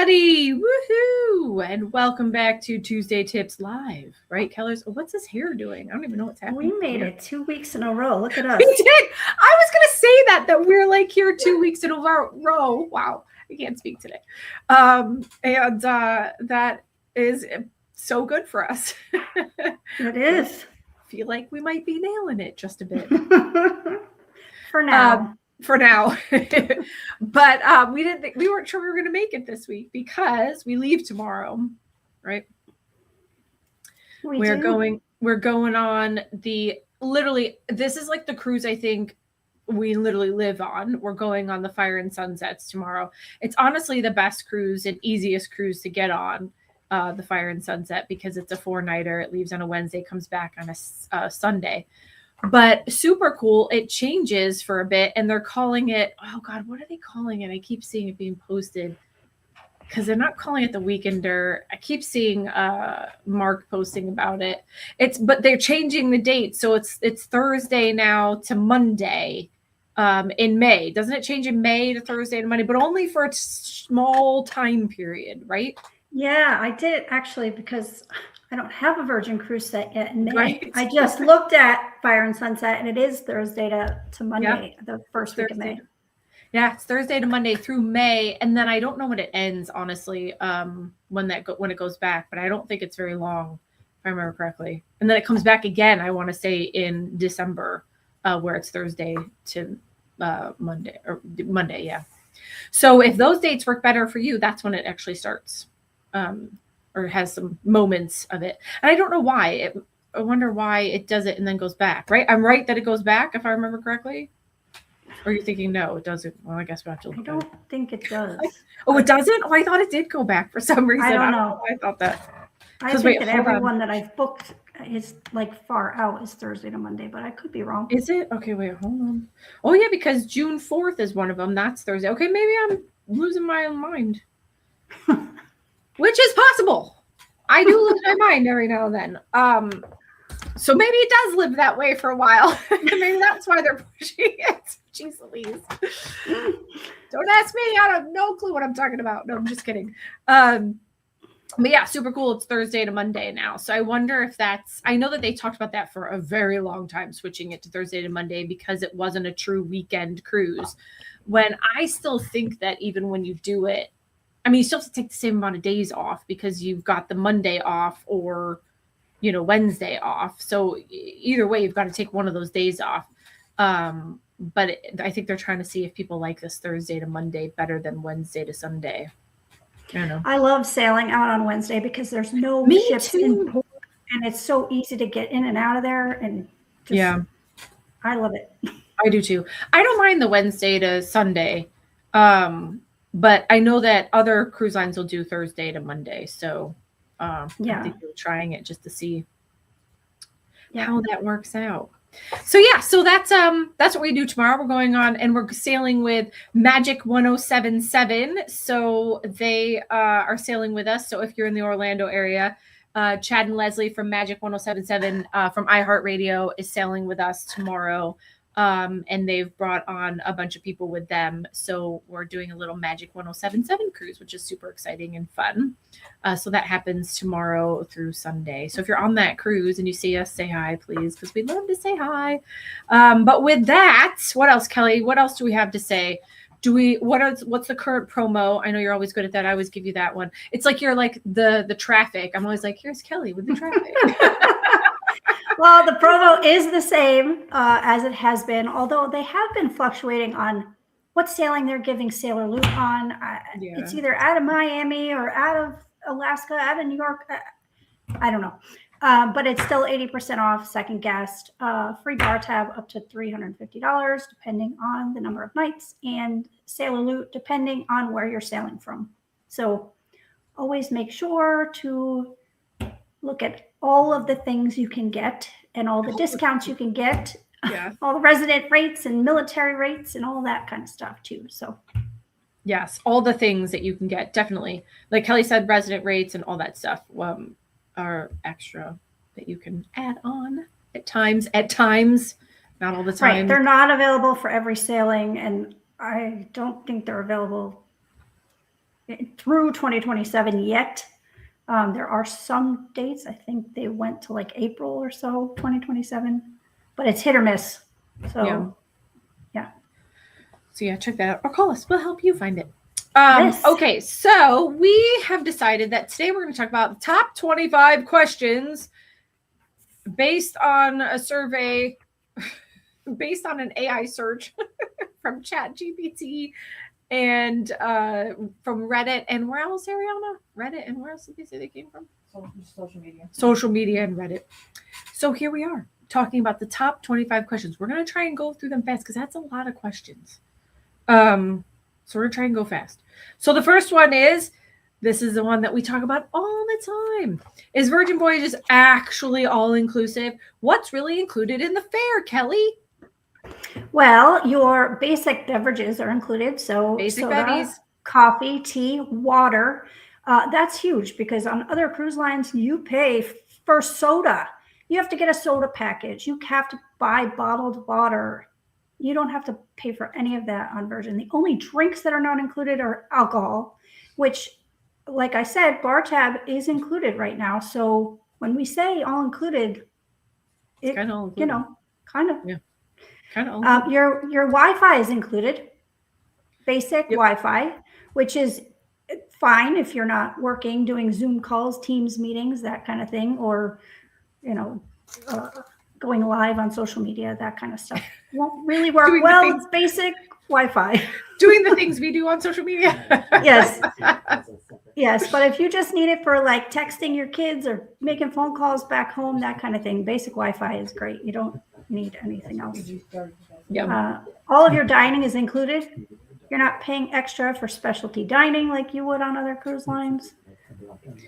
everybody. Woohoo! And welcome back to Tuesday Tips Live. Right, Kellers? Oh, what's his hair doing? I don't even know what's happening. We made it 2 weeks in a row. Look at us. We did. I was going to say that we're like here 2 weeks in a row. Wow. I can't speak today. That is so good for us. It is. Feel like we might be nailing it just a bit. For now. But we weren't sure we were going to make it this week because we leave tomorrow, right? We're going on this is like the cruise I think we literally live on. We're going on the Fire and Sunsets tomorrow. It's honestly the best cruise and easiest cruise to get on, the Fire and Sunset, because it's a 4-nighter. It leaves on a Wednesday, comes back on a Sunday. But super cool. It changes for a bit, and they're calling it, oh God, what are they calling it? I keep seeing it being posted because they're not calling it the Weekender. I keep seeing Mark posting about it. But they're changing the date. So it's Thursday now to Monday in May. Doesn't it change in May to Thursday to Monday, but only for a small time period, right? Yeah, I did actually because I don't have a Virgin Cruise set yet in May. Right. I just looked at Fire and Sunset, and it is Thursday to Monday, the first week of May. Yeah, it's Thursday to Monday through May, and then I don't know when it ends, honestly, when it goes back, but I don't think it's very long, if I remember correctly. And then it comes back again, I want to say, in December, where it's Thursday to Monday, yeah. So if those dates work better for you, that's when it actually starts. Or has some moments of it. And I don't know why. I wonder why it does it and then goes back, right? I'm right that it goes back, if I remember correctly? Or are you thinking, no, it doesn't? Well, I guess we have to look. I don't think it does. Oh, it doesn't? Oh, I thought it did go back for some reason. I don't know. I thought that. I think that everyone that I've booked is like far out is Thursday to Monday, but I could be wrong. Is it? Okay, wait, hold on. Oh, yeah, because June 4th is one of them. That's Thursday. Okay, maybe I'm losing my own mind. Which is possible. I do lose my mind every now and then. So maybe it does live that way for a while. Maybe that's why they're pushing it. Jeez Louise. Don't ask me. I have no clue what I'm talking about. No, I'm just kidding. But yeah, super cool. It's Thursday to Monday now. So I wonder if I know that they talked about that for a very long time, switching it to Thursday to Monday because it wasn't a true weekend cruise. When I still think that even when you do it, I mean, you still have to take the same amount of days off because you've got the Monday off or, Wednesday off. So either way, you've got to take one of those days off. But I think they're trying to see if people like this Thursday to Monday better than Wednesday to Sunday. I don't know. I love sailing out on Wednesday because there's no ships in port, and it's so easy to get in and out of there. And yeah, I love it. I do too. I don't mind the Wednesday to Sunday. But I know that other cruise lines will do Thursday to Monday. So I think we're trying it just to see how that works out. So yeah, so that's what we do tomorrow. We're going on and we're sailing with Magic 1077. So they are sailing with us. So if you're in the Orlando area, Chad and Leslie from Magic 1077 from iHeartRadio is sailing with us tomorrow. And they've brought on a bunch of people with them. So we're doing a little Magic 1077 cruise, which is super exciting and fun. So that happens tomorrow through Sunday. So if you're on that cruise and you see us, say hi, please, because we'd love to say hi. But with that, what else, Kelly? What else do we have to say? What's the current promo? I know you're always good at that. I always give you that one. It's like you're like the traffic. I'm always like, here's Kelly with the traffic. Well, the promo is the same as it has been, although they have been fluctuating on what sailing they're giving Sailor Loop on. It's either out of Miami or out of Alaska, out of New York. I don't know. But it's still 80% off, second guest, free bar tab up to $350, depending on the number of nights, and Sailor Loop, depending on where you're sailing from. So always make sure to look at all of the things you can get and all the discounts you can get, all the resident rates and military rates and all that kind of stuff too. So yes, all the things that you can get, definitely. Like Kelly said, resident rates and all that stuff are extra that you can add on at times, not all the time. Right. They're not available for every sailing, and I don't think they're available through 2027 yet. There are some dates. I think they went to like April or so, 2027, but it's hit or miss. So, yeah. So yeah, check that out or call us. We'll help you find it. Okay, so we have decided that today we're going to talk about the top 25 questions based on a survey, based on an AI search from ChatGPT and from Reddit. And where else, Ariana? Reddit, and where else did they say they came from? Social media. Social media and Reddit. So here we are talking about the top 25 questions. We're going to try and go through them fast because that's a lot of questions. So we're going to try and go fast. So the first one is, this is the one that we talk about all the time. Is Virgin Voyages actually all-inclusive? What's really included in the fare, Kelly? Well, your basic beverages are included. So basic soda, bevies, coffee, tea, water. That's huge because on other cruise lines, you pay for soda. You have to get a soda package. You have to buy bottled water. You don't have to pay for any of that on Virgin. The only drinks that are not included are alcohol, which, like I said, bar tab is included right now. So when we say all included, it's kind of all included. You know, kind of. Yeah. Kind of. Your Wi-Fi is included. Basic Wi-Fi, which is fine if you're not working, doing Zoom calls, Teams meetings, that kind of thing, or, you know, going live on social media, that kind of stuff. Won't really work well with basic Wi-Fi. Doing the things we do on social media. Yes. Yes, but if you just need it for like texting your kids or making phone calls back home, that kind of thing, basic Wi-Fi is great. You don't need anything else. All of your dining is included. You're not paying extra for specialty dining like you would on other cruise lines.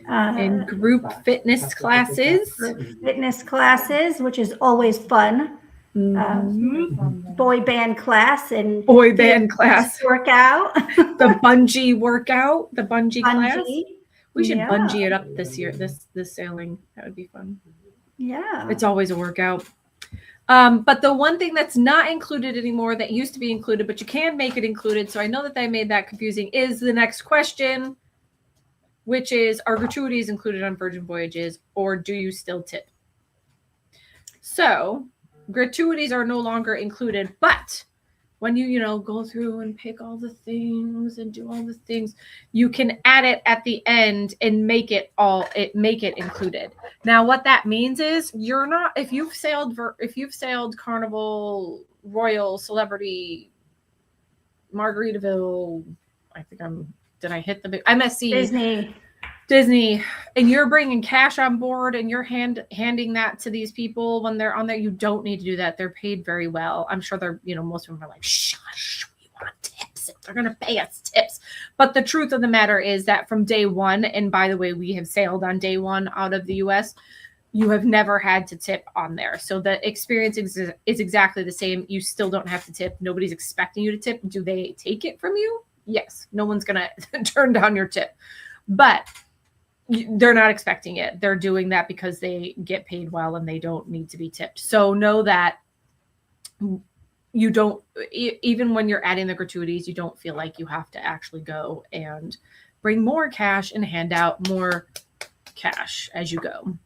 And group fitness classes. Fitness classes, which is always fun. Boy band class and workout. The bungee workout, the bungee class. We should bungee it up this year, this sailing. That would be fun. Yeah. It's always a workout. But the one thing that's not included anymore that used to be included, but you can make it included, so I know that I made that confusing, is the next question, which is, are gratuities included on Virgin Voyages, or do you still tip? So gratuities are no longer included, but when you go through and pick all the things and do all the things, you can add it at the end and make it included. Now, what that means is you're not, if you've sailed Carnival, Royal, Celebrity, Margaritaville, did I hit the big MSC? Disney, and you're bringing cash on board and you're handing that to these people when they're on there, you don't need to do that. They're paid very well. I'm sure they're, most of them are like, shush, we want tips. They're going to pay us tips. But the truth of the matter is that from day one, and by the way, we have sailed on day one out of the US, you have never had to tip on there. So the experience is exactly the same. You still don't have to tip. Nobody's expecting you to tip. Do they take it from you? Yes. No one's going to turn down your tip. But they're not expecting it. They're doing that because they get paid well and they don't need to be tipped. So know that you don't, even when you're adding the gratuities, you don't feel like you have to actually go and bring more cash and hand out more cash as you go.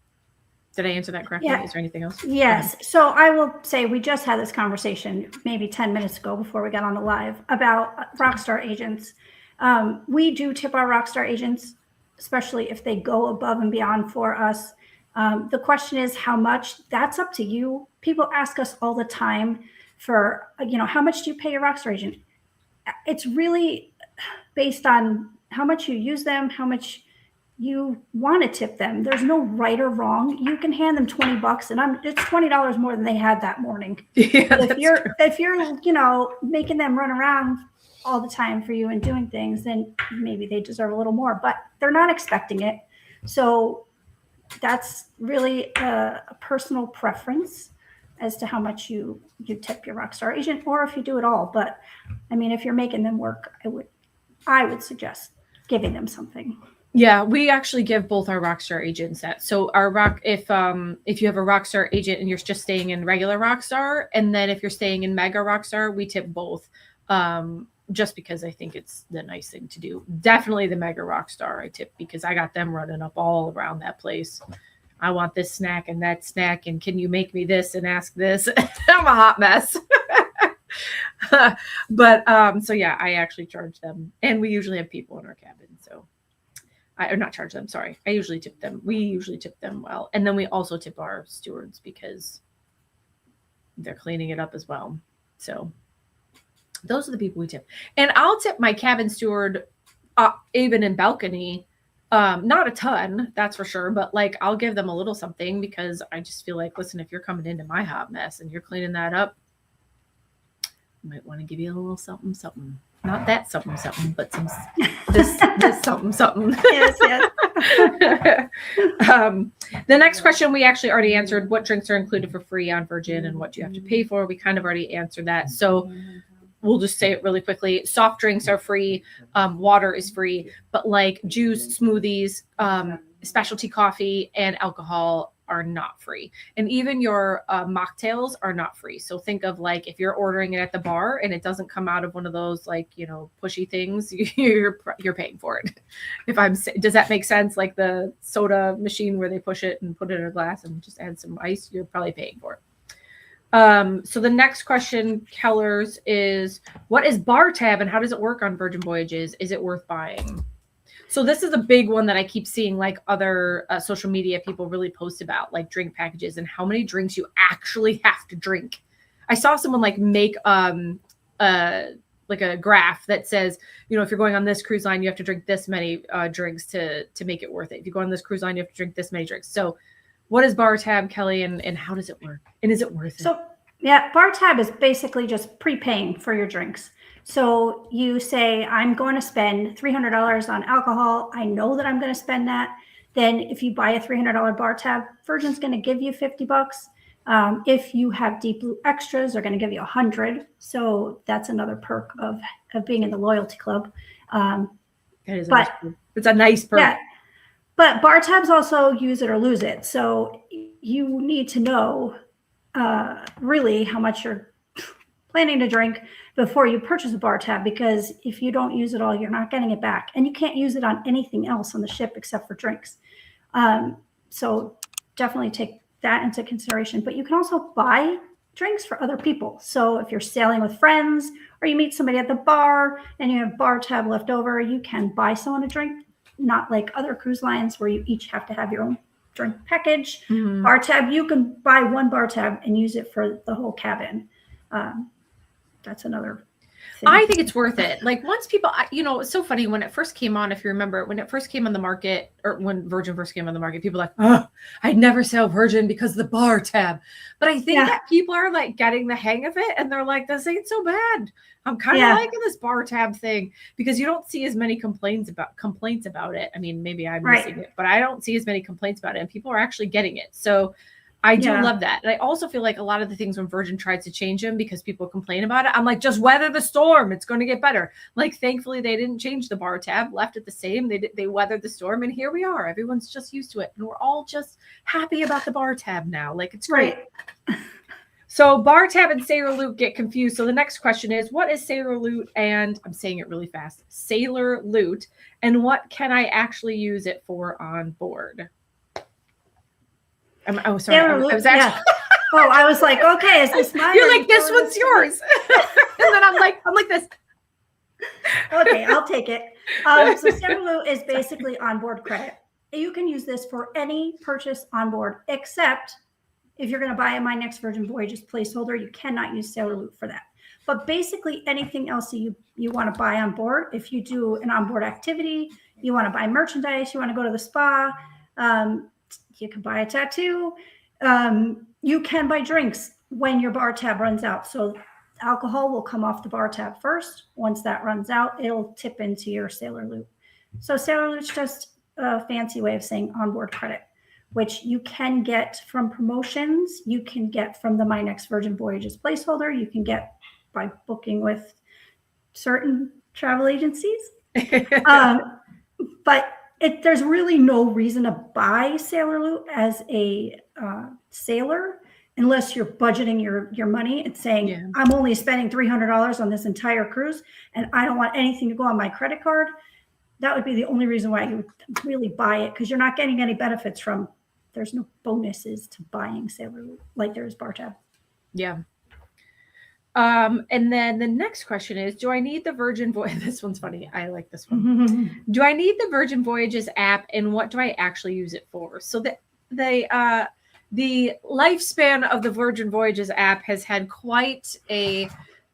Did I answer that correctly? Yeah. Is there anything else? Yes. So I will say we just had this conversation maybe 10 minutes ago before we got on the live about Rockstar agents. We do tip our Rockstar agents, especially if they go above and beyond for us. The question is how much. That's up to you. People ask us all the time for, how much do you pay your Rockstar agent? It's really based on how much you use them, how much you want to tip them. There's no right or wrong. You can hand them $20 and it's $20 more than they had that morning. Yeah, if you're making them run around all the time for you and doing things, then maybe they deserve a little more, but they're not expecting it. So that's really a personal preference as to how much you tip your Rockstar agent, or if you do it all. But I mean, if you're making them work, I would suggest giving them something. Yeah, we actually give both our Rockstar agents that. So if you have a Rockstar agent and you're just staying in regular Rockstar, and then if you're staying in Mega Rockstar, we tip both. just because I think it's the nice thing to do. Definitely the Mega Rockstar I tip because I got them running up all around that place. I want this snack and that snack, and can you make me this and ask this? I'm a hot mess. But so yeah, I actually charge them, and we usually have people in our cabin, so or not charge them. Sorry, I usually tip them. We usually tip them well, and then we also tip our stewards because they're cleaning it up as well. So those are the people we tip, and I'll tip my cabin steward, even in balcony. Not a ton, that's for sure, but like I'll give them a little something because I just feel like, listen, if you're coming into my hot mess and you're cleaning that up, I might want to give you a little something, something. Not that something, something, but some this something, something. Yes, yes. The next question we actually already answered. What drinks are included for free on Virgin and what do you have to pay for? We kind of already answered that. So we'll just say it really quickly. Soft drinks are free. Water is free, but like juice, smoothies, specialty coffee, and alcohol are not free. And even your mocktails are not free. So think of like if you're ordering it at the bar and it doesn't come out of one of those like, pushy things, you're paying for it. Does that make sense? Like the soda machine where they push it and put it in a glass and just add some ice, you're probably paying for it. So the next question, Keller's, is what is bar tab and how does it work on Virgin Voyages? Is it worth buying? So this is a big one that I keep seeing like other social media people really post about, like drink packages and how many drinks you actually have to drink. I saw someone like make like a graph that says, if you're going on this cruise line, you have to drink this many drinks to make it worth it. If you go on this cruise line, you have to drink this many drinks. So what is bar tab, Kelly, and how does it work? And is it worth it? So yeah, bar tab is basically just prepaying for your drinks. So you say, I'm going to spend $300 on alcohol. I know that I'm going to spend that. Then if you buy a $300 bar tab, Virgin's going to give you $50. If you have Deep Blue Extras, they're going to give you $100. So that's another perk of being in the loyalty club. It's a nice perk. Yeah, but bar tabs also use it or lose it. So you need to know really how much you're planning to drink before you purchase a bar tab, because if you don't use it all, you're not getting it back. And you can't use it on anything else on the ship except for drinks. So definitely take that into consideration. But you can also buy drinks for other people. So if you're sailing with friends or you meet somebody at the bar and you have bar tab left over, you can buy someone a drink, not like other cruise lines where you each have to have your own drink package. Mm-hmm. Bar tab, you can buy one bar tab and use it for the whole cabin. That's another thing. I think it's worth it. Like once people, it's so funny when it first came on, if you remember, when it first came on the market or when Virgin first came on the market, people were like, oh, I'd never sail Virgin because of the bar tab. But I think that people are like getting the hang of it and they're like, this ain't so bad. I'm kind of liking this bar tab thing because you don't see as many complaints about it. I mean, maybe I'm missing it, but I don't see as many complaints about it and people are actually getting it. So I do love that. And I also feel like a lot of the things when Virgin tries to change them because people complain about it, I'm like, just weather the storm. It's going to get better. Like, thankfully, they didn't change the bar tab, left it the same. They weathered the storm. And here we are. Everyone's just used to it. And we're all just happy about the bar tab now. Like, it's great. Right. So bar tab and Sailor Loot get confused. So the next question is, what is Sailor Loot? And I'm saying it really fast. Sailor Loot. And what can I actually use it for on board? Oh, sorry. I was actually. Oh, I was like, okay, is this mine? You're like, this one's yours. And then I'm like this. Okay, I'll take it. So Sailor Loot is basically onboard credit. You can use this for any purchase on board, except if you're going to buy a My Next Virgin Voyages placeholder, you cannot use Sailor Loot for that. But basically anything else that you want to buy on board, if you do an onboard activity, you want to buy merchandise, you want to go to the spa, you can buy a tattoo. You can buy drinks when your bar tab runs out. So alcohol will come off the bar tab first. Once that runs out, it'll tip into your Sailor Loot. So Sailor Loot's just a fancy way of saying onboard credit, which you can get from promotions. You can get from the My Next Virgin Voyages placeholder. You can get by booking with certain travel agencies. But there's really no reason to buy Sailor Loot as a sailor, unless you're budgeting your money and saying, I'm only spending $300 on this entire cruise and I don't want anything to go on my credit card. That would be the only reason why you would really buy it, because you're not getting any benefits from, there's no bonuses to buying Sailor Loop like there is bar tab. Yeah. And then the next question is, do I need the Virgin Voyage? This one's funny. I like this one. Do I need the Virgin Voyages app, and what do I actually use it for? So the lifespan of the Virgin Voyages app has had quite a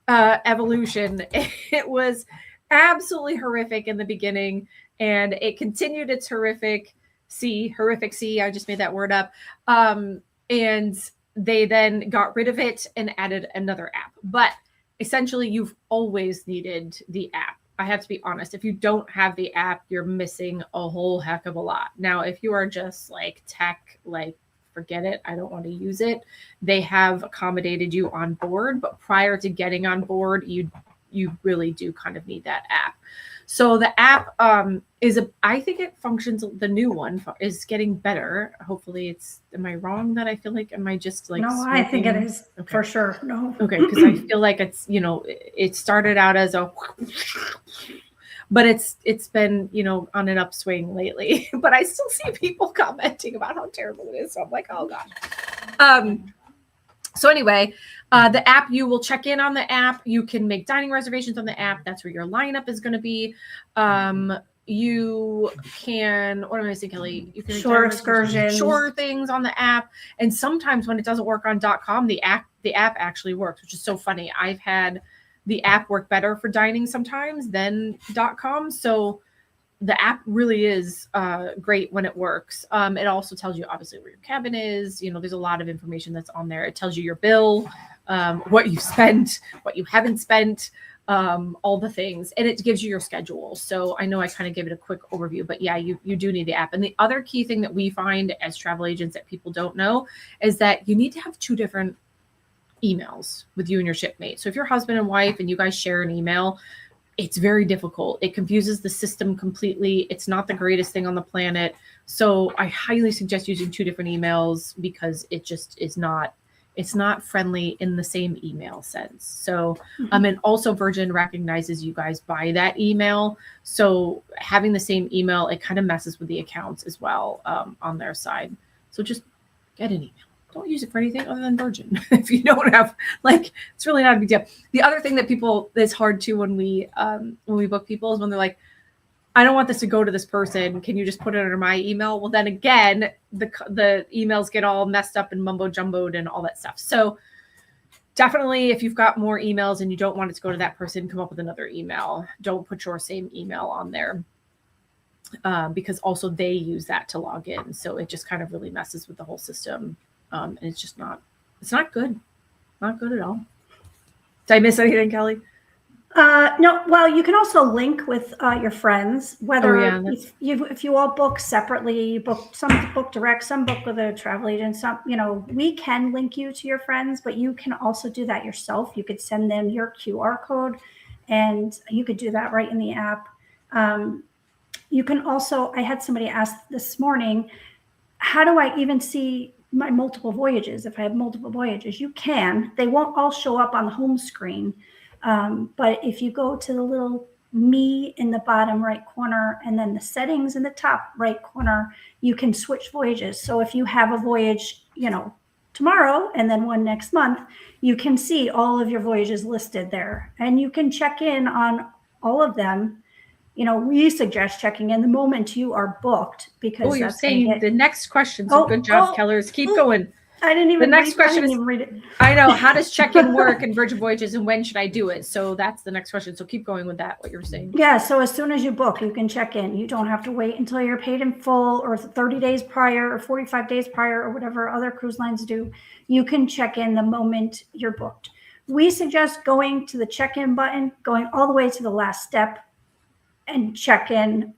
evolution. It was absolutely horrific in the beginning, and it continued its horrific C. I just made that word up. And they then got rid of it and added another app. But essentially, you've always needed the app. I have to be honest. If you don't have the app, you're missing a whole heck of a lot. Now, if you are just like tech, like forget it, I don't want to use it, they have accommodated you on board. But prior to getting on board, you really do kind of need that app. So the app I think it functions, the new one is getting better. Hopefully am I wrong that I feel like, am I just like, no, smoking? I think it is for sure. No. Okay. Cause I feel like it's, it started out as but it's been, on an upswing lately, but I still see people commenting about how terrible it is. So I'm like, oh gosh. So anyway, the app, you will check in on the app. You can make dining reservations on the app. That's where your lineup is going to be. You can, what am I saying, Kelly? You can shore excursions, shore things on the app. And sometimes when it doesn't work on .com, the app actually works, which is so funny. I've had the app work better for dining sometimes than .com. So the app really is great when it works. It also tells you obviously where your cabin is. There's a lot of information that's on there. It tells you your bill, what you spent, what you haven't spent, all the things, and it gives you your schedule. So I know I kind of gave it a quick overview, but yeah, you do need the app. And the other key thing that we find as travel agents that people don't know is that you need to have 2 different emails with you and your shipmate. So if you're husband and wife and you guys share an email, it's very difficult. It confuses the system completely. It's not the greatest thing on the planet. So I highly suggest using 2 different emails, because it just is not, it's not friendly in the same email sense. So, and also Virgin recognizes you guys by that email. So having the same email, it kind of messes with the accounts as well, on their side. So just get an email. Don't use it for anything other than Virgin. If you don't have, it's really not a big deal. The other thing that's hard too when we book people is when they're like, I don't want this to go to this person. Can you just put it under my email? Well, then again, the emails get all messed up and mumbo jumboed and all that stuff. So definitely, if you've got more emails and you don't want it to go to that person, come up with another email. Don't put your same email on there, because also they use that to log in. So it just kind of really messes with the whole system. And it's just it's not good. Not good at all. Did I miss anything, Kelly? No. Well, you can also link with your friends, whether if you all book separately, some book direct, some book with a travel agent, some, we can link you to your friends, but you can also do that yourself. You could send them your QR code and you could do that right in the app. You can also, I had somebody ask this morning, how do I even see my multiple voyages? If I have multiple voyages, you can. They won't all show up on the home screen. But if you go to the little me in the bottom right corner and then the settings in the top right corner, you can switch voyages. So if you have a voyage, tomorrow and then one next month, you can see all of your voyages listed there, and you can check in on all of them. We suggest checking in the moment you are booked, because you're saying the next question. So good job, Kellers. Keep going. I didn't even. The next question is. Read it. I know. How does check-in work in Virgin Voyages, and when should I do it? So that's the next question. So keep going with that. What you're saying. Yeah. So as soon as you book, you can check in. You don't have to wait until you're paid in full, or 30 days prior, or 45 days prior, or whatever other cruise lines do. You can check in the moment you're booked. We suggest going to the check-in button, going all the way to the last step, and check in.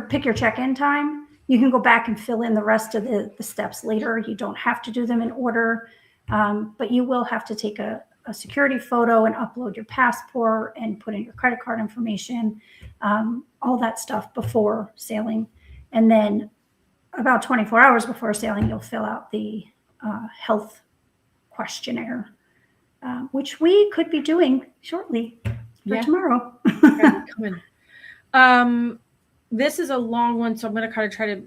Pick your check-in time. You can go back and fill in the rest of the steps later. You don't have to do them in order, but you will have to take a security photo and upload your passport and put in your credit card information, all that stuff before sailing. And then about 24 hours before sailing, you'll fill out the health questionnaire, which we could be doing shortly for tomorrow. This is a long one, so I'm going to kind of try to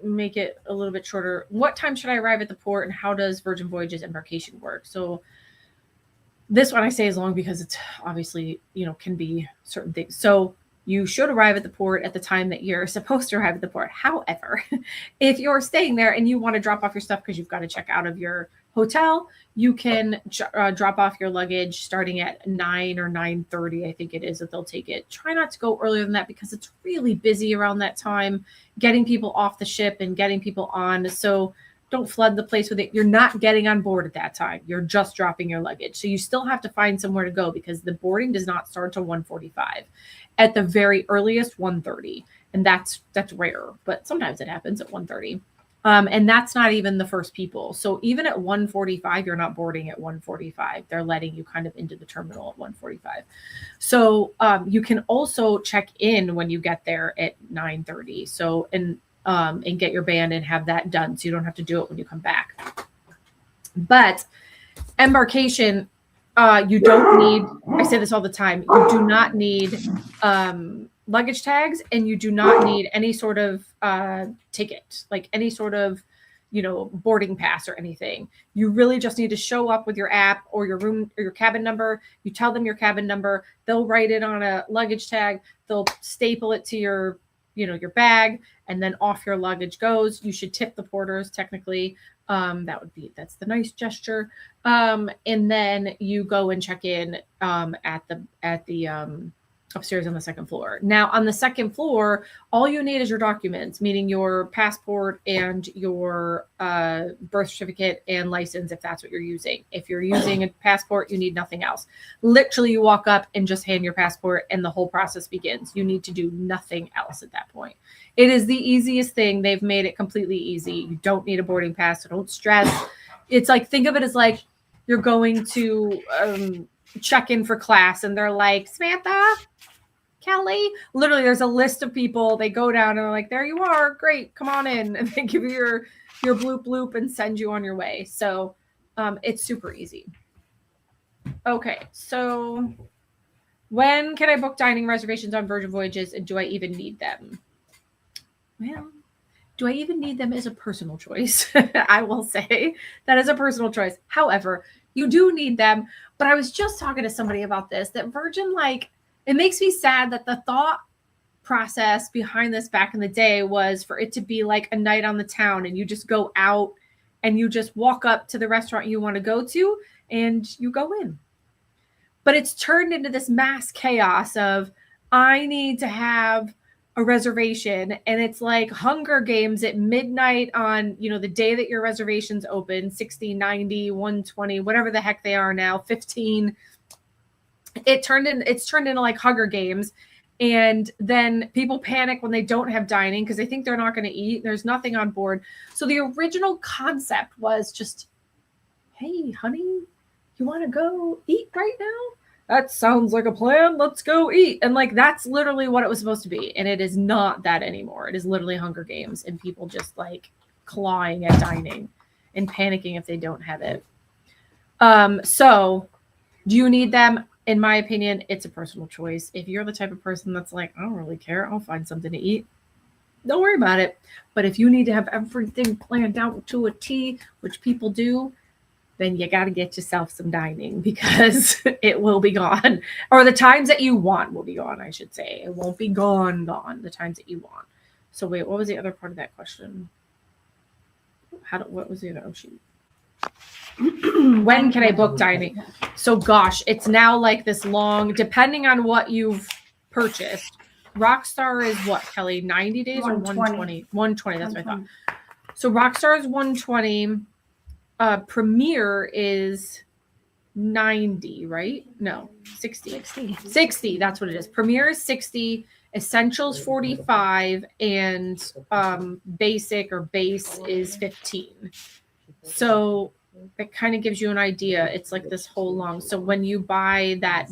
make it a little bit shorter. What time should I arrive at the port, and how does Virgin Voyages embarkation work? So this one I say is long because it's obviously, can be certain things. So you should arrive at the port at the time that you're supposed to arrive at the port. However, if you're staying there and you want to drop off your stuff because you've got to check out of your hotel, you can drop off your luggage starting at 9 or 9:30, I think it is, that they'll take it. Try not to go earlier than that because it's really busy around that time, getting people off the ship and getting people on. So don't flood the place with it. You're not getting on board at that time. You're just dropping your luggage. So you still have to find somewhere to go because the boarding does not start till 1:45. At the very earliest, 1:30. And that's rare, but sometimes it happens at 1:30. And that's not even the first people. So even at 1:45, you're not boarding at 1:45. They're letting you kind of into the terminal at 1:45. So you can also check in when you get there at 9:30. So, and get your band and have that done. So you don't have to do it when you come back. But embarkation, you don't need, I say this all the time, you do not need luggage tags, and you do not need any sort of ticket, like any sort of, boarding pass or anything. You really just need to show up with your app or your room or your cabin number. You tell them your cabin number. They'll write it on a luggage tag. They'll staple it to your bag, and then off your luggage goes. You should tip the porters technically. That's the nice gesture. And then you go and check in at the upstairs on the second floor. Now on the second floor, all you need is your documents, meaning your passport and your birth certificate and license, if that's what you're using. If you're using a passport, you need nothing else. Literally, you walk up and just hand your passport and the whole process begins. You need to do nothing else at that point. It is the easiest thing. They've made it completely easy. You don't need a boarding pass, so don't stress. It's like, think of it as like you're going to check in for class and they're like, Samantha, Kelly, literally there's a list of people. They go down and they're like, there you are, great, come on in, and they give you your bloop bloop and send you on your way. So it's super easy. Okay, so when can I book dining reservations on Virgin Voyages, and do I even need them? Well, do I even need them is a personal choice. I will say that is a personal choice. However, you do need them. But I was just talking to somebody about this, that Virgin, it makes me sad that the thought process behind this back in the day was for it to be like a night on the town, and you just go out and you just walk up to the restaurant you want to go to and you go in. But it's turned into this mass chaos of, I need to have a reservation, and it's like Hunger Games at midnight on, the day that your reservation's open, 60, 90, 120, whatever the heck they are now, 15. It's turned into like Hunger Games. And then people panic when they don't have dining because they think they're not going to eat. There's nothing on board. So the original concept was just, hey, honey, you want to go eat right now? That sounds like a plan. Let's go eat. And that's literally what it was supposed to be. And it is not that anymore. It is literally Hunger Games and people just clawing at dining and panicking if they don't have it. So do you need them? In my opinion, it's a personal choice. If you're the type of person that's like, I don't really care, I'll find something to eat, don't worry about it. But if you need to have everything planned out to a T, which people do, then you got to get yourself some dining because it will be gone. Or the times that you want will be gone, I should say. It won't be gone, the times that you want. So wait, what was the other part of that question? What was the other? Oh, shoot. When can I book dining? So gosh, it's now this long, depending on what you've purchased. Rockstar is what, Kelly? 90 days or 120? 120, that's what I thought. So Rockstar is 120. Premier is 90, right? No, 60. 60, that's what it is. Premier is 60, Essentials 45, and basic or base is 15. So it kind of gives you an idea. It's like this whole long. So when you buy that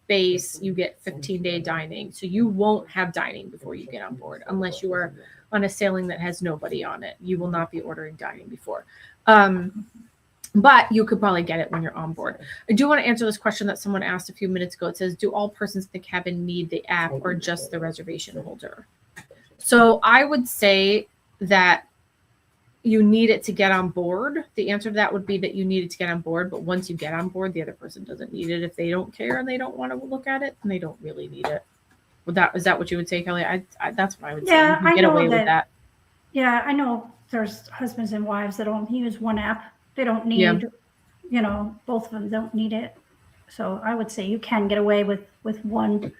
base, you get 15-day dining. So you won't have dining before you get on board unless you are on a sailing that has nobody on it. You will not be ordering dining before. but you could probably get it when you're on board. I do want to answer this question that someone asked a few minutes ago. It says, do all persons in the cabin need the app or just the reservation holder? So I would say that you need it to get on board. The answer to that would be that you need it to get on board. But once you get on board, the other person doesn't need it. If they don't care and they don't want to look at it, then they don't really need it. Is that what you would say, Kelly? That's what I would say. Yeah, You can get away with that. Yeah, I know there's husbands and wives that don't use one app. They don't need, both of them don't need it. So I would say you can get away with one.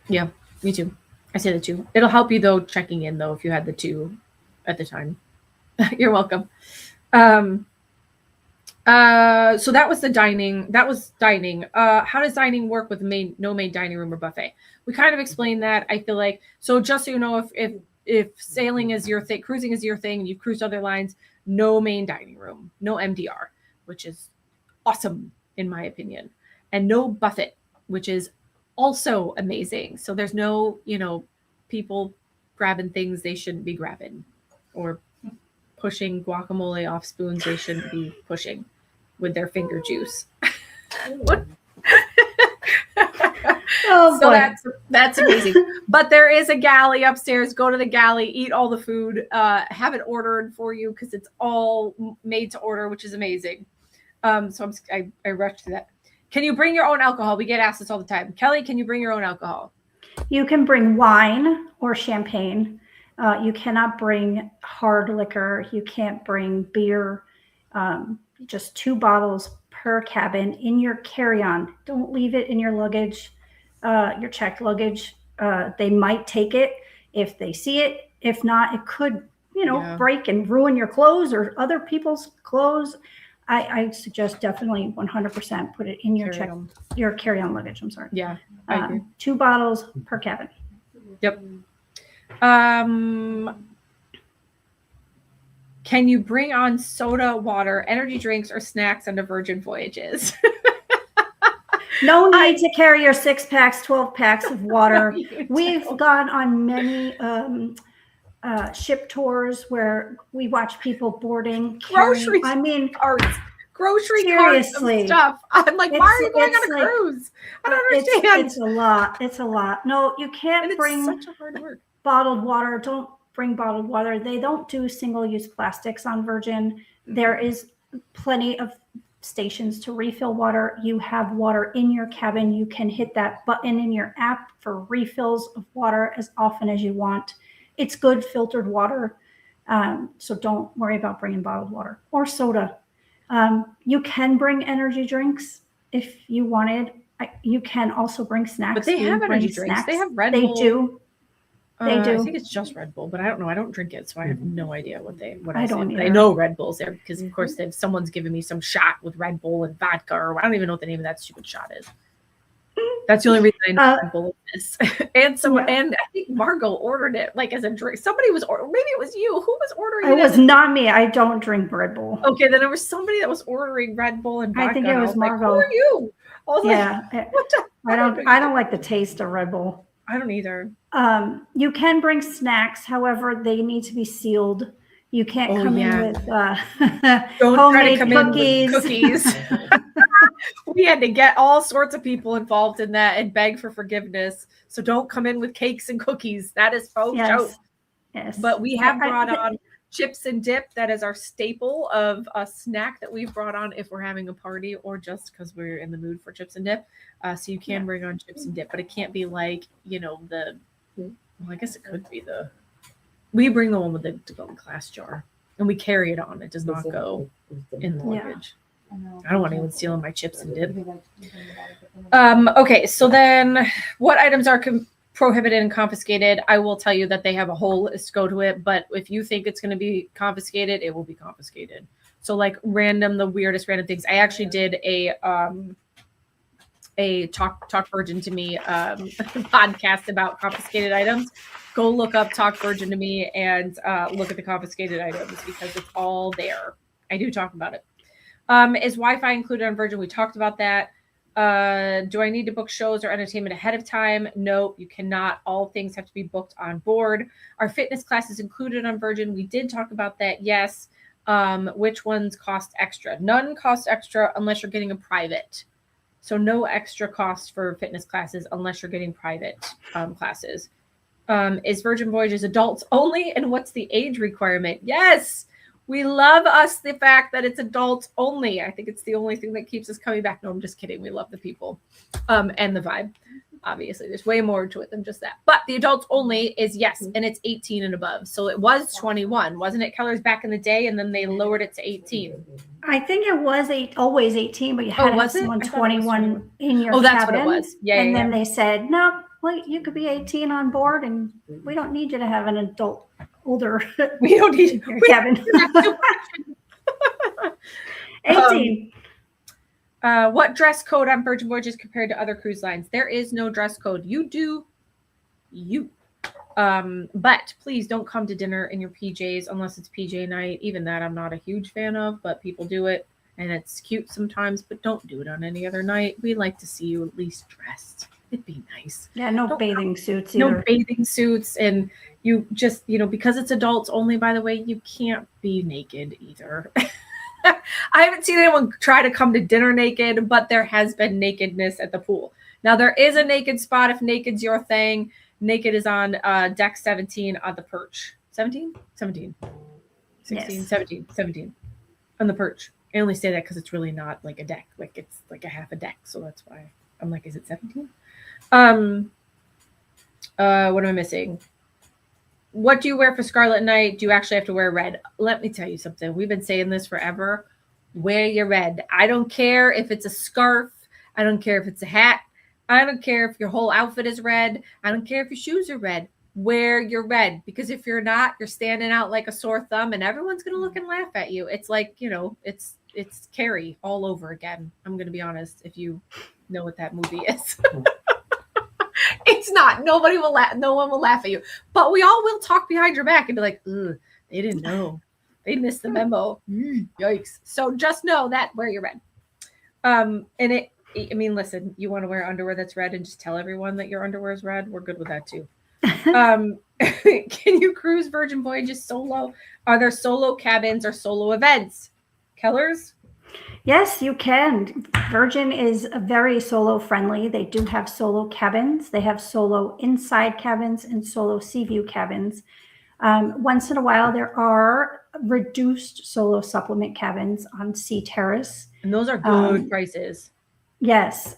Yeah, me too. I say the two. It'll help you though, checking in though, if you had the two at the time. You're welcome. So that was the dining. That was dining. How does dining work with no main dining room or buffet? We kind of explained that. I feel like, so just so you know, if sailing is your thing, cruising is your thing, and you've cruised other lines, no main dining room, no MDR, which is awesome in my opinion, and no buffet, which is also amazing. So there's no, people grabbing things they shouldn't be grabbing, or pushing guacamole off spoons they shouldn't be pushing with their finger juice. Oh, so that's amazing. But there is a galley upstairs. Go to the galley, eat all the food, have it ordered for you because it's all made to order, which is amazing. So I rushed through that. Can you bring your own alcohol? We get asked this all the time. Kelly, can you bring your own alcohol? You can bring wine or champagne. You cannot bring hard liquor. You can't bring beer. Just 2 bottles per cabin in your carry-on. Don't leave it in your luggage, your checked luggage. They might take it if they see it. If not, it could, break and ruin your clothes or other people's clothes. I suggest definitely 100% put it in your your carry-on luggage. I'm sorry. Yeah, I agree. 2 bottles per cabin. Yep. Can you bring on soda, water, energy drinks, or snacks on the Virgin Voyages? No need to carry your 6-packs, 12-packs of water. We've gone on many ship tours where we watch people boarding grocery carts. Grocery carts of stuff. I'm like, why are you going on a cruise? I don't understand. It's a lot. No, you can't bring such a hard work. Bottled water. Don't bring bottled water. They don't do single-use plastics on Virgin. There is plenty of stations to refill water. You have water in your cabin. You can hit that button in your app for refills of water as often as you want. It's good filtered water. So don't worry about bringing bottled water or soda. You can bring energy drinks if you wanted. You can also bring snacks. But they have energy drinks. They have Red Bull. They do. They do. I think it's just Red Bull, but I don't know. I don't drink it, so I have no idea what I don't say. I know Red Bull's there because, of course, someone's given me some shot with Red Bull and vodka, or I don't even know what the name of that stupid shot is. That's the only reason I know Red Bull is this. And I think Margot ordered it like as a drink. Somebody was ordering. Maybe it was you. Who was ordering it? It was not me. I don't drink Red Bull. Okay, then there was somebody that was ordering Red Bull and vodka. I think it was Margot. Like, who are you? I was I don't like the taste of Red Bull. I don't either. You can bring snacks, however, they need to be sealed. You can't come in with homemade cookies. We had to get all sorts of people involved in that and beg for forgiveness. So don't come in with cakes and cookies. That is faux joke. Yes. But we have brought on chips and dip. That is our staple of a snack that we've brought on if we're having a party or just because we're in the mood for chips and dip. So you can bring on chips and dip, but it can't be like, I guess it could be we bring the one with the glass jar and we carry it on. It does not go in the luggage. I don't want anyone stealing my chips and dip. Okay, so then what items are prohibited and confiscated? I will tell you that they have a whole list. Go to it, but if you think it's going to be confiscated, it will be confiscated. So like the weirdest random things. I actually did a Talk Virgin to Me podcast about confiscated items. Go look up Talk Virgin to Me and look at the confiscated items because it's all there. I do talk about it. Is Wi-Fi included on Virgin? We talked about that. Do I need to book shows or entertainment ahead of time? No, you cannot. All things have to be booked on board. Are fitness classes included on Virgin? We did talk about that. Yes. Which ones cost extra? None cost extra unless you're getting a private. So no extra cost for fitness classes unless you're getting private classes. Is Virgin Voyages adults only? And what's the age requirement? Yes, we love us the fact that it's adults only. I think it's the only thing that keeps us coming back. No, I'm just kidding. We love the people and the vibe. Obviously, there's way more to it than just that. But the adults only is yes, and it's 18 and above. So it was 21, wasn't it, Kellers, back in the day? And then they lowered it to 18. I think it was always 18, but you had to have someone 21 in your cabin. Oh, that's what it was. Yeah. And then they said, no, well, you could be 18 on board, and we don't need you to have an adult older. We don't need your cabin. 18. What dress code on Virgin Voyages compared to other cruise lines? There is no dress code. You do you. But please don't come to dinner in your PJs unless it's PJ night. Even that I'm not a huge fan of, but people do it and it's cute sometimes, but don't do it on any other night. We like to see you at least dressed. It'd be nice. Yeah, no bathing suits either. No bathing suits. And you just, because it's adults only, by the way, you can't be naked either. I haven't seen anyone try to come to dinner naked, but there has been nakedness at the pool. Now, there is a naked spot if naked's your thing. Naked is on deck 17 on the perch. 17? 17. 16, yes. 17. On the perch. I only say that because it's really not like a deck. Like, it's like a half a deck. So that's why I'm like, is it 17? What am I missing? What do you wear for Scarlet Night? Do you actually have to wear red? Let me tell you something. We've been saying this forever. Wear your red. I don't care if it's a scarf. I don't care if it's a hat. I don't care if your whole outfit is red. I don't care if your shoes are red. Wear your red. Because if you're not, you're standing out like a sore thumb and everyone's going to look and laugh at you. It's like, it's Carrie all over again. I'm going to be honest, if you know what that movie is. It's not. Nobody will laugh. No one will laugh at you. But we all will talk behind your back and be like, ugh, they didn't know. They missed the memo. Yikes. So just know that wear your red. Listen, you want to wear underwear that's red and just tell everyone that your underwear is red. We're good with that too. Can you cruise Virgin Voyages solo? Are there solo cabins or solo events? Kellers? Yes, you can. Virgin is very solo friendly. They do have solo cabins. They have solo inside cabins and solo sea view cabins. Once in a while, there are reduced solo supplement cabins on Sea Terrace. And those are good prices. Yes,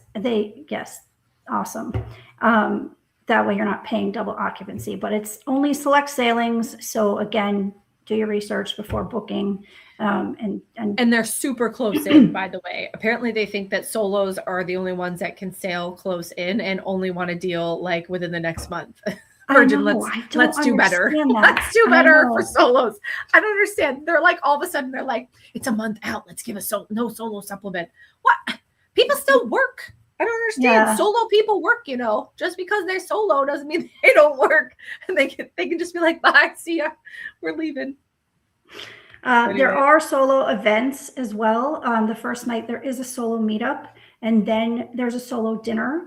awesome. That way you're not paying double occupancy, but it's only select sailings. So again, do your research before booking. And they're super close in, by the way. Apparently they think that solos are the only ones that can sail close in and only want to deal like within the next month. Virgin, let's do better. Let's do better for solos. I don't understand. They're like, all of a sudden they're like, it's a month out. Let's give no solo supplement. What? People still work. I don't understand. Yeah. Solo people work, just because they're solo doesn't mean they don't work. And they can just be like, bye, see ya. We're leaving. Anyway. There are solo events as well. The first night there is a solo meetup, and then there's a solo dinner.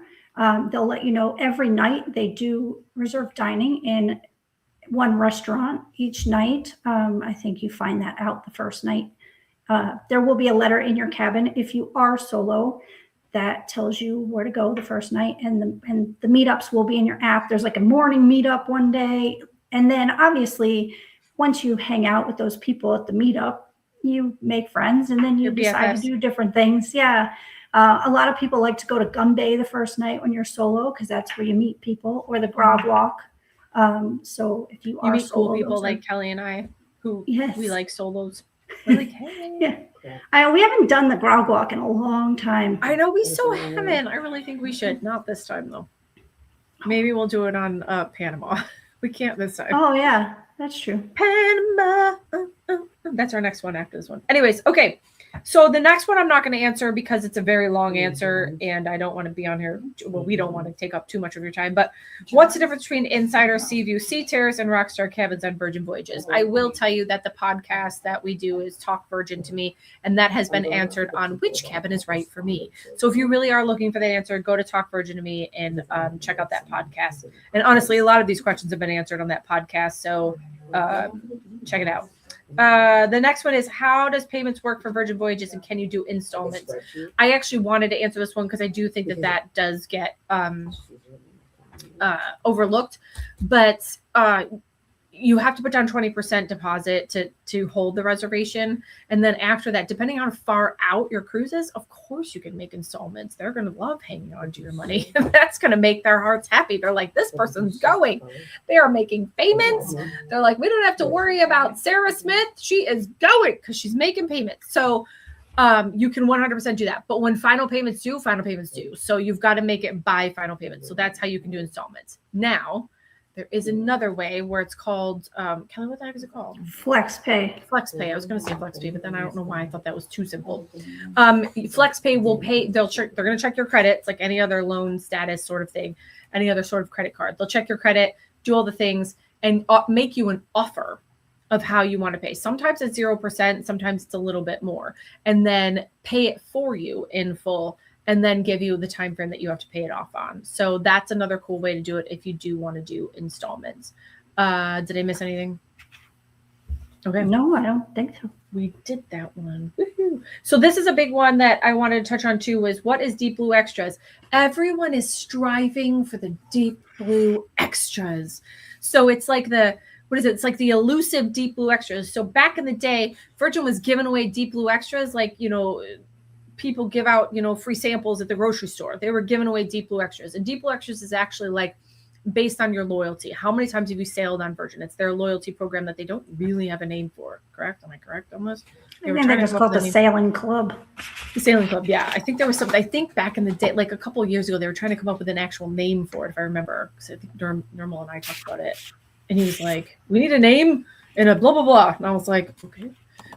They'll let you know every night. They do reserve dining in one restaurant each night. I think you find that out the first night. There will be a letter in your cabin if you are solo that tells you where to go the first night, and the meetups will be in your app. There's like a morning meetup one day, and then obviously once you hang out with those people at the meetup, you make friends, and then you decide to do different things. Yeah. A lot of people like to go to Gum Bay the first night when you're solo, because that's where you meet people, or the Grog Walk. So if you are meet solo, cool people like Kelly and I, who we like solos. We're like, hey. Yeah. We haven't done the Grog Walk in a long time. I know, we so haven't. I really think we should. Not this time though. Maybe we'll do it on Panama. We can't this time. Oh yeah. That's true. Panama. That's our next one after this one. Anyways, okay. So the next one I'm not going to answer because it's a very long answer and I don't want to be on here. Well, we don't want to take up too much of your time. But what's the difference between Insider, Seaview, Sea Terrace, and Rockstar Cabins on Virgin Voyages? I will tell you that the podcast that we do is Talk Virgin to Me, and that has been answered on which cabin is right for me. So if you really are looking for that answer, go to Talk Virgin to Me and check out that podcast. And honestly, a lot of these questions have been answered on that podcast. So check it out. The next one is, how does payments work for Virgin Voyages, and can you do installments? I actually wanted to answer this one because I do think that does get overlooked, but you have to put down 20% deposit to hold the reservation. And then after that, depending on how far out your cruise is, of course you can make installments. They're going to love hanging on to your money. That's going to make their hearts happy. They're like, this person's going. They are making payments. They're like, we don't have to worry about Sarah Smith. She is going because she's making payments. So you can 100% do that. But when final payments due. So you've got to make it by final payment. So that's how you can do installments. Now, there is another way where it's called, Kelly, what the heck is it called? FlexPay. FlexPay. I was going to say FlexPay, but then I don't know why I thought that was too simple. FlexPay will pay, they're going to check your credit. It's like any other loan status sort of thing, any other sort of credit card. They'll check your credit, do all the things, and make you an offer of how you want to pay. Sometimes it's 0%, sometimes it's a little bit more, and then pay it for you in full, and then give you the time frame that you have to pay it off on. So that's another cool way to do it if you do want to do installments. Did I miss anything? Okay. No, I don't think so. We did that one. Woo-hoo. So this is a big one that I wanted to touch on too, was what is Deep Blue Extras? Everyone is striving for the Deep Blue Extras. So it's like it's like the elusive Deep Blue Extras. So back in the day, Virgin was giving away Deep Blue Extras, like, people give out, free samples at the grocery store. They were giving away Deep Blue Extras. And Deep Blue Extras is actually like based on your loyalty. How many times have you sailed on Virgin? It's their loyalty program that they don't really have a name for. Correct? Am I correct on this? I think they just called the Sailing Club. The Sailing Club, yeah. I think there was something, I think back in the day, like a couple of years ago, they were trying to come up with an actual name for it, if I remember. Because I think Normal and I talked about it. And he was like, we need a name and a blah, blah, blah. And I was like, okay.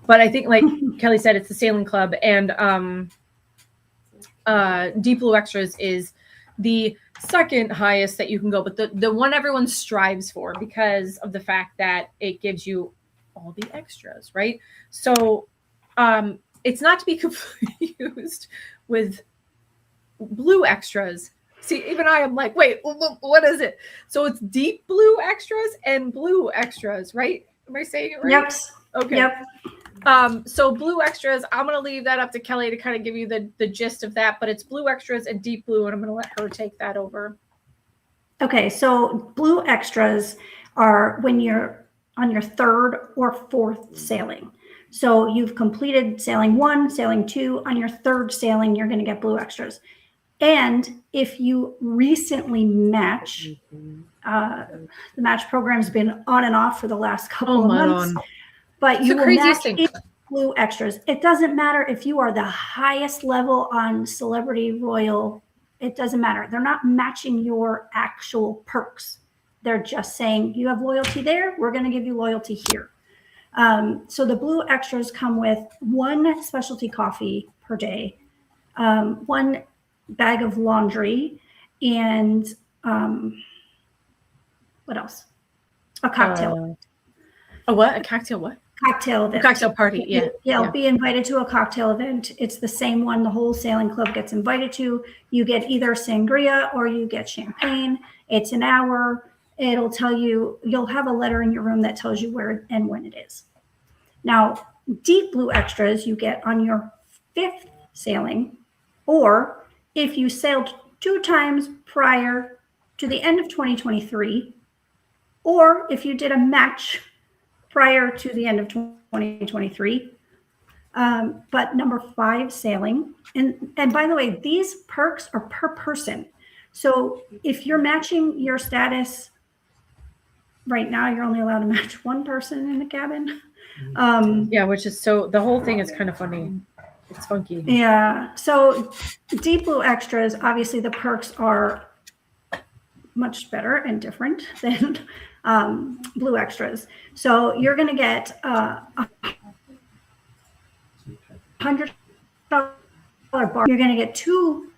But I think, like Kelly said, it's the Sailing Club. And Deep Blue Extras is the second highest that you can go, but the one everyone strives for because of the fact that it gives you all the extras, right? So it's not to be confused with Blue Extras. See, even I am like, wait, what is it? So it's Deep Blue Extras and Blue Extras, right? Am I saying it right? Yep. Okay. Yep. So Blue Extras, I'm going to leave that up to Kelly to kind of give you the gist of that, but it's Blue Extras and Deep Blue, and I'm going to let her take that over. Okay, so Blue Extras are when you're on your third or fourth sailing. So you've completed sailing 1, sailing 2. On your third sailing, you're going to get Blue Extras. And if you recently match, the match program's been on and off for the last couple of months. But you will match Blue Extras. It doesn't matter if you are the highest level on Celebrity Royal. It doesn't matter. They're not matching your actual perks. They're just saying you have loyalty there. We're going to give you loyalty here. So the Blue Extras come with 1 specialty coffee per day, 1 bag of laundry, and what else? A cocktail. A what? A cocktail what? Cocktail event. Cocktail party, yeah. You'll be invited to a cocktail event. It's the same one the whole sailing club gets invited to. You get either sangria or you get champagne. It's an hour. It'll tell you, you'll have a letter in your room that tells you where and when it is. Now, Deep Blue Extras you get on your 5th sailing, or if you sailed 2 times prior to the end of 2023, or if you did a match prior to the end of 2023. But number 5 sailing. And by the way, these perks are per person. So if you're matching your status right now, you're only allowed to match 1 person in the cabin. Yeah, which is the whole thing is kind of funny. It's funky. Yeah. So Deep Blue Extras, obviously the perks are much better and different than Blue Extras. So you're going to get $100 bar. You're going to get 2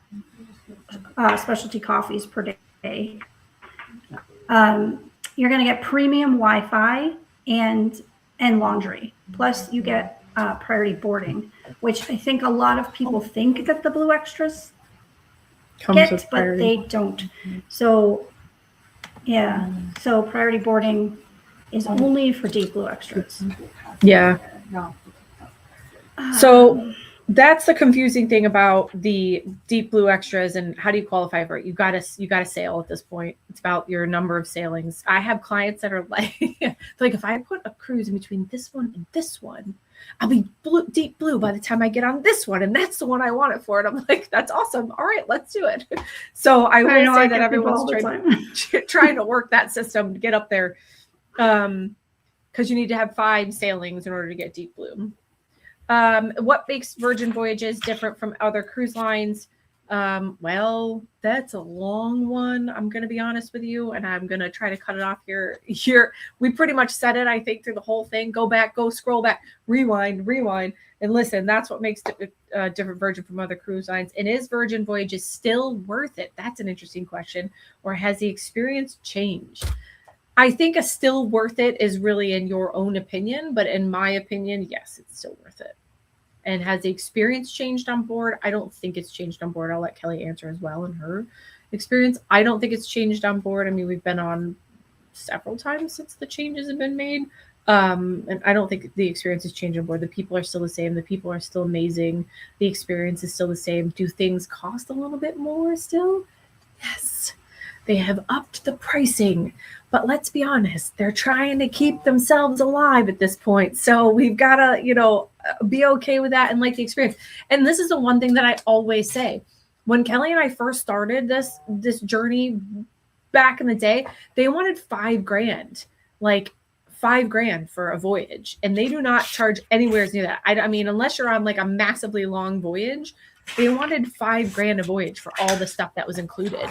specialty coffees per day. You're going to get premium Wi-Fi and laundry. Plus you get priority boarding, which I think a lot of people think that the Blue Extras get, but they don't. So yeah, so priority boarding is only for Deep Blue extras. Yeah. So that's the confusing thing about the Deep Blue extras and how do you qualify for it? You got to sail at this point. It's about your number of sailings. I have clients that are like, if I put a cruise in between this one and this one, I'll be deep blue by the time I get on this one, and that's the one I want it for. And I'm like, that's awesome. All right, let's do it. So I will say that everyone's trying to work that system to get up there, because you need to have 5 sailings in order to get deep blue. What makes Virgin Voyages different from other cruise lines? Well, that's a long one. I'm going to be honest with you, and I'm going to try to cut it off here. We pretty much said it, I think, through the whole thing. Go back, go scroll back, rewind, and listen. That's what makes different Virgin from other cruise lines. And is Virgin Voyages still worth it? That's an interesting question. Or has the experience changed? I think a still worth it is really in your own opinion, but in my opinion, yes, it's still worth it. And has the experience changed on board? I don't think it's changed on board. I'll let Kelly answer as well in her experience. I don't think it's changed on board. I mean, we've been on several times since the changes have been made. And I don't think the experience has changed on board. The people are still the same. The people are still amazing. The experience is still the same. Do things cost a little bit more still? Yes. They have upped the pricing, but let's be honest, they're trying to keep themselves alive at this point. So we've got to, be okay with that and like the experience. And this is the one thing that I always say. When Kelly and I first started this journey back in the day, they wanted $5,000, like $5,000 for a voyage. And they do not charge anywhere near that. I mean, unless you're on like a massively long voyage, they wanted $5,000 a voyage for all the stuff that was included.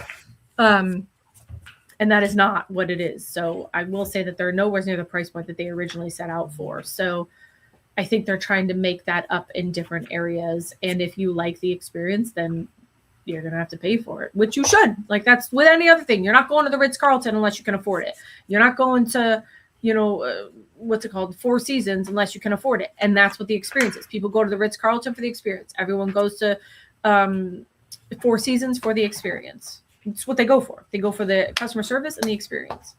And that is not what it is. So I will say that they're nowhere near the price point that they originally set out for. So I think they're trying to make that up in different areas. And if you like the experience, then you're going to have to pay for it, which you should. Like that's with any other thing. You're not going to the Ritz-Carlton unless you can afford it. You're not going to, what's it called? 4 Seasons unless you can afford it. And that's what the experience is. People go to the Ritz-Carlton for the experience. Everyone goes to 4 Seasons for the experience. It's what they go for. They go for the customer service and the experience.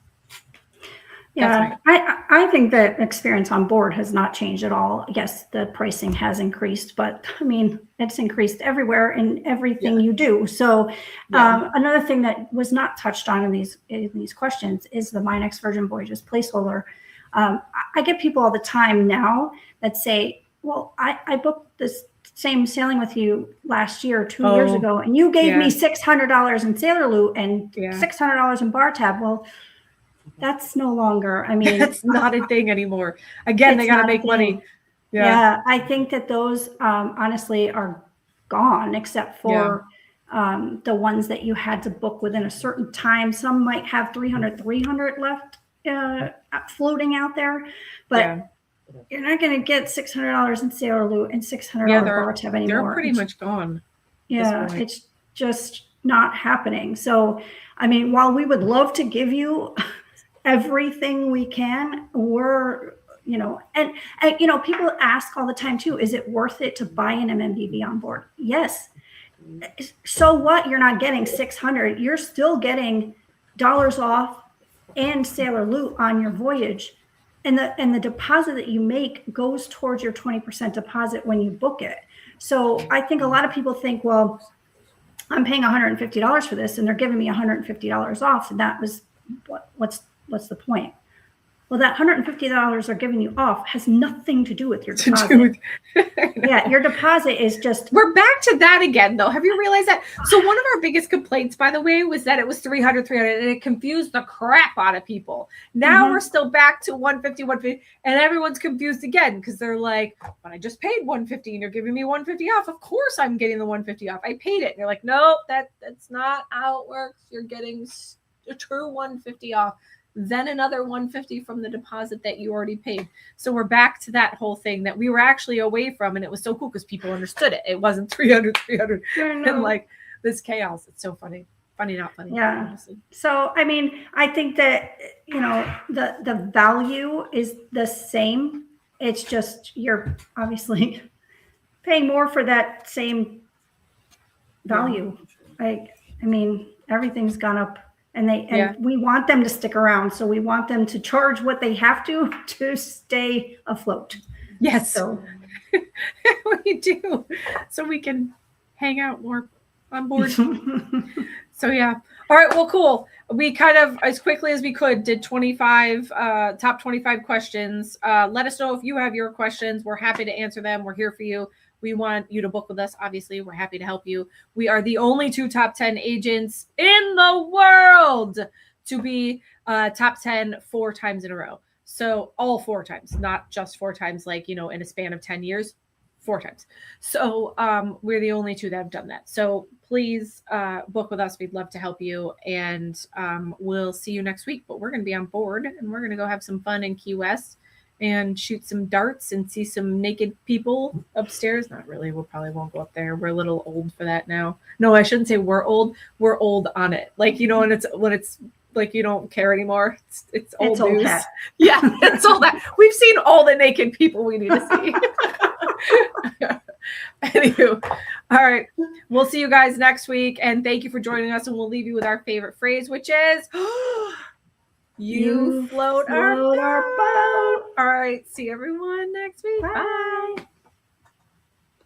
Yeah, I think the experience on board has not changed at all. Yes, the pricing has increased, but I mean, it's increased everywhere in everything you do. So another thing that was not touched on in these questions is the My Next Virgin Voyages placeholder. I get people all the time now that say, well, I booked this same sailing with you last year, 2 years ago, and you gave me $600 in sailor loot and $600 in bar tab. Well, that's no longer, I mean, it's not a thing anymore. Again, they got to make money. Yeah. I think that those honestly are gone, except for the ones that you had to book within a certain time. Some might have 300 left floating out there, but you're not going to get $600 in sailor loot and $600 bar tab anymore. They're pretty much gone. Yeah, it's just not happening. So, I mean, while we would love to give you everything we can, we're, and people ask all the time too, is it worth it to buy an MMBB on board? Yes. So what? You're not getting 600. You're still getting dollars off and sailor loot on your voyage. And the deposit that you make goes towards your 20% deposit when you book it. So I think a lot of people think, well, I'm paying $150 for this and they're giving me $150 off. And that was what's the point? Well, that $150 they're giving you off has nothing to do with your deposit. Yeah, your deposit is just... We're back to that again, though. Have you realized that? So one of our biggest complaints, by the way, was that it was 300, and it confused the crap out of people. Now we're still back to 150, and everyone's confused again because they're like, but I just paid 150 and you're giving me 150 off. Of course I'm getting the 150 off. I paid it. And you're like, no, that's not how it works. You're getting a true 150 off. Then another 150 from the deposit that you already paid. So we're back to that whole thing that we were actually away from. And it was so cool because people understood it. It wasn't 300 and like this chaos. It's so funny. Funny, not funny. Yeah. Honestly. So, I mean, I think that, the value is the same. It's just you're obviously paying more for that same value. I mean, everything's gone up and we want them to stick around. So we want them to charge what they have to stay afloat. Yes. So we do. So we can hang out more on board. So yeah. All right. Well, cool. We kind of, as quickly as we could, did 25, top 25 questions. Let us know if you have your questions. We're happy to answer them. We're here for you. We want you to book with us. Obviously, we're happy to help you. We are the only 2 top 10 agents in the world to be top 10 4 times in a row. So all 4 times, not just 4 times, like, in a span of 10 years, 4 times. So we're the only 2 that have done that. So please book with us. We'd love to help you. And we'll see you next week. But we're going to be on board and we're going to go have some fun in Key West and shoot some darts and see some naked people upstairs. Not really. We probably won't go up there. We're a little old for that now. No, I shouldn't say we're old. We're old on it. Like, when it's like you don't care anymore. It's old news. That. Yeah, it's all that. We've seen all the naked people we need to see. Anywho, all right. We'll see you guys next week. And thank you for joining us. And we'll leave you with our favorite phrase, which is you float our boat. All right. See everyone next week. Bye. Bye.